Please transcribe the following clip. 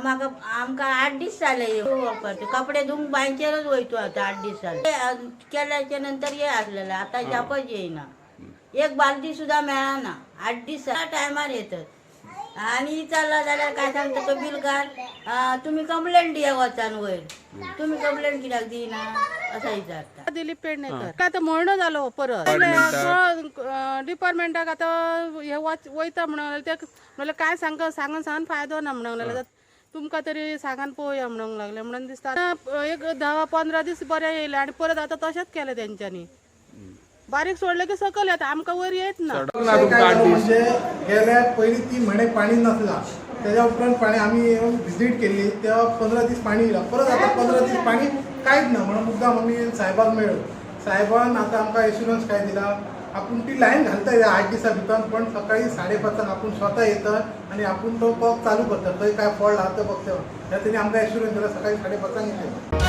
म्हाका आमकां 8 दीस जाले वापरते कपडे धुवून बांयचेरच वयतो आता 8 दीस जाले केल्याच्या नंतर हे असलेलं आता जापच येईना एक बालदी सुद्धा मेळना 8 दीस टायमार येतात आणि चालला जाल्यार काय सांगता तो बिलकार तुम्ही कंप्लेंट दिया वचान वयर तुम्ही कंप्लेंट कित्याक दिना असं विचारता दिलीप पेडणेकर आता म्हयनो जालो परत डिपार्टमेंटाक आता हे वयता म्हणून ते म्हणल्यार काय सांगून फायदो ना म्हणून तुमकां तरी सांगान पळोवया म्हणूंक लागले म्हणून दिसता एक 10-15 दीस बरें येयले आनी परत आतां तशेंच केलें तेंच्यांनी बारीक सोडले की सकल येता आमकां वयर येत ना म्हणजे गेल्या पयलीं 3 म्हयने पाणी नसला त्याच्या उपरांत पाणी आम्ही व्हिजीट केली तेव्हा 15 दीस पाणी येयला परत आता 15 दीस पाणी कांयच ना म्हणून मुद्दाम आमी साहेबाक मेळ्यो साहेबान आता आमकां एश्युरन्स काय दिला आपण ती लाईन घालता येता 8 दिसा भितर पण सकाळी 5:30 आपण स्वतः येतात आणि आपण तो पॉक चालू करतात थंय काय फॉल्ट आहा तो बघता ह्या तरी आमकां एश्युरन्स दिला सकाळी 5:30 येतले